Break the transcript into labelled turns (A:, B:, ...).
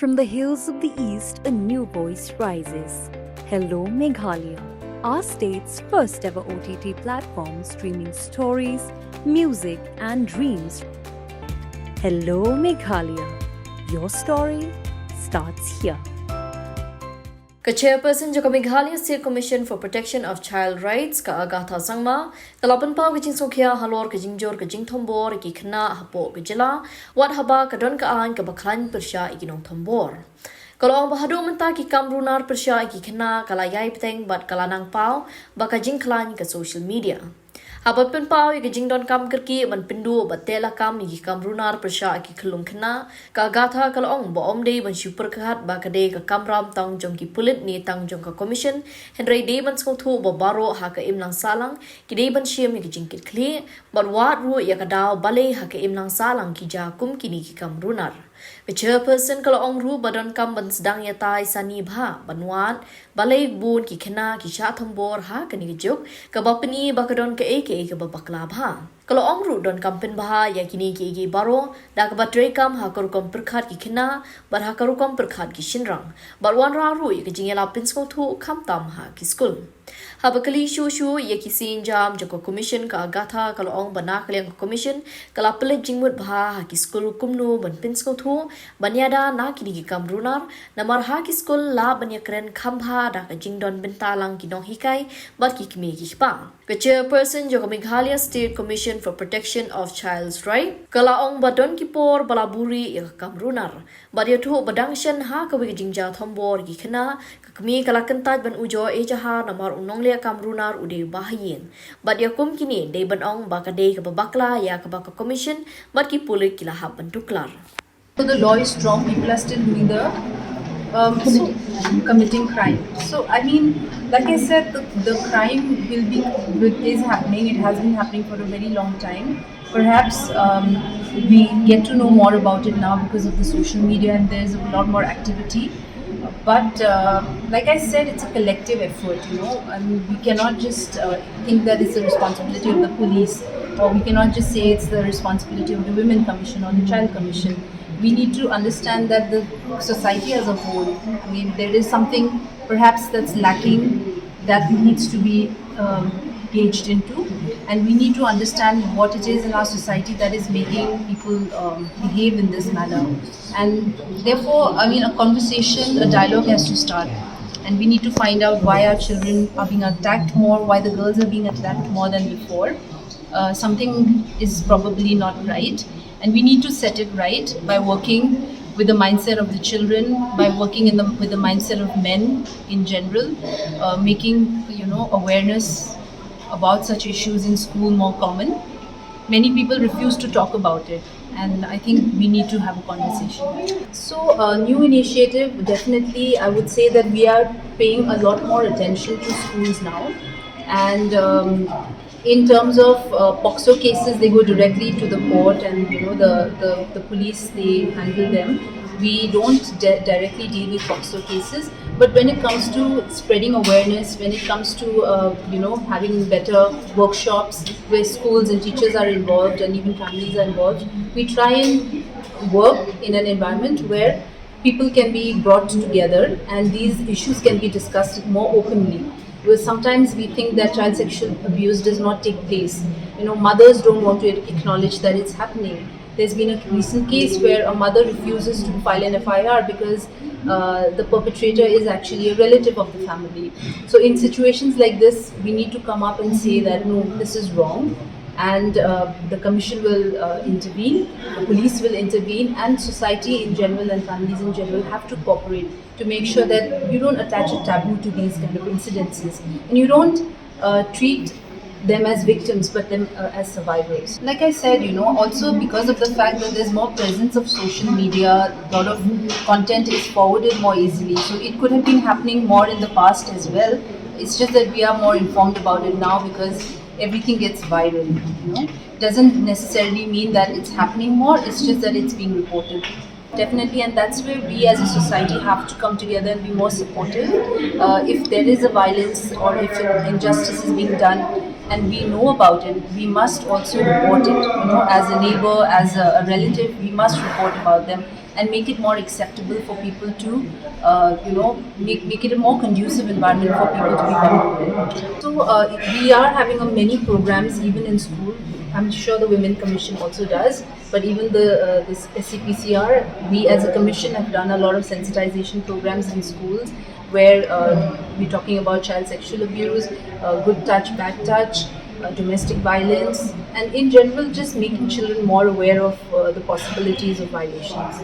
A: From the hills of the east, a new voice rises. Hello, Meghalaya, our state's first ever OTT platform streaming stories, music, and dreams. Hello, Meghalaya. Your story starts here.
B: Chairperson Joko Meghalaya State Commission for Protection of Child Rights ka Agatha Sangma Kalapan Pau Kajing Sokhia Halor Kajing Jor Kajing Thombor ki Khynnah Hapo Jylla Wat Haba Kadon ka An ka Baklan Persya ikinong Thombor Kalau ang bahado menta ki kam Runar Persya ki Khynnah kala yai peteng bat kalanang pau bakajing klan ka social media Habat pen pau ki jing Donkam kerki ban Pynduh bat tela kam ki kam Runar Persya ki kelung Khynnah ka Agatha kalau ong bo omde ban Pyrkhat ba kade ka kamram tang jong ki pulit ni tang jong ka commission henry de ban skong thu bo baro ha ka imlang salang ki de ban shiem ki jing kit kli bat wat ru ya ka daw bale ha ka imlang salang ki ja kum kini ki kam Runar Chairperson kalau ong ru badon kam ban sedang ya tai sani bha banwat balai bun ki Khynnah ki sha thombor ha kani ki juk ka bapni bakadon ka eke ka babakla bha kalau ong ru don kam pen bha ya kini ki ege baro da ka batre kam ha kar kom Pyrkhat ki Khynnah bar ha kar kom Pyrkhat ki Shynrang barwan ra ru ya ki jingela pin sko thu kham tam ha ki school Habakali shu ya ki sin jam joko commission ka Agatha kalau ong bana kaliang commission kala pelet jingmut bha ha ki school kumnu ban pin sko thu banyada na kini ki kam Runar namar ha ki school la banya kren khambha da ka jingdon bentalang ki dong hikai bat ki kmi ki pa Chairperson Joko Meghalaya State Commission for Protection of Child's Right kala ong badon ki por balaburi ya kam Runar badia thu badang shen ha ka wi jingja thombor ki Khynnah ka kmi kala kentaj ban ujo e jaha namar unong le kam Runar ude bahayin badia kum kini de ban ong bakade ka babakla ya ka baka commission bat ki pulit kila ha ban tuklar
C: So the law is strong, people are still doing the committing crime. So I mean, like I said, the crime is happening. It has been happening for a very long time. Perhaps we get to know more about it now because of the social media, and there's a lot more activity. But like I said, it's a collective effort. I mean, we cannot just think that it's the responsibility of the police, or we cannot just say it's the responsibility of the Women Commission or the Child Commission. We need to understand that the society as a whole, I mean, there is something perhaps that's lacking that needs to be gauged into, and we need to understand what it is in our society that is making people behave in this manner. And therefore, I mean, a conversation, a dialogue has to start. And we need to find out why our children are being attacked more, why the girls are being attacked more than before. Something is probably not right. And we need to set it right by working with the mindset of the children, by working with the mindset of men in general, making awareness about such issues in school more common. Many people refuse to talk about it, and I think we need to have a conversation. So a new initiative, definitely I would say that we are paying a lot more attention to schools now, and in terms of POXO cases, they go directly to the court, and the police, they handle them. We don't directly deal with POXO cases, but when it comes to spreading awareness, when it comes to having better workshops where schools and teachers are involved and even families are involved, we try and work in an environment where people can be brought together and these issues can be discussed more openly. Because sometimes we think that child sexual abuse does not take place. Mothers don't want to acknowledge that it's happening. There's been a recent case where a mother refuses to file an FIR because the perpetrator is actually a relative of the family. So in situations like this, we need to come up and say that no, this is wrong. And the commission will intervene, the police will intervene, and society in general and families in general have to cooperate to make sure that you don't attach a taboo to these kind of incidences, and you don't treat them as victims but them as survivors. Like I said, also because of the fact that there's more presence of social media, a lot of content is forwarded more easily. So it could have been happening more in the past as well. It's just that we are more informed about it now because everything gets viral. Doesn't necessarily mean that it's happening more, it's just that it's being reported. Definitely, and that's where we as a society have to come together and be more supportive. If there is a violence or if injustice is being done and we know about it, we must also report it. As a neighbor, as a relative, we must report about them. and make it more acceptable for people to, make it a more conducive environment for people to be vulnerable. So we are having many programs even in school. I'm sure the Women Commission also does, but even this SCPCR, we as a commission have done a lot of sensitization programs in schools where we're talking about child sexual abuse, good touch, bad touch, domestic violence, and in general just making children more aware of the possibilities of violations.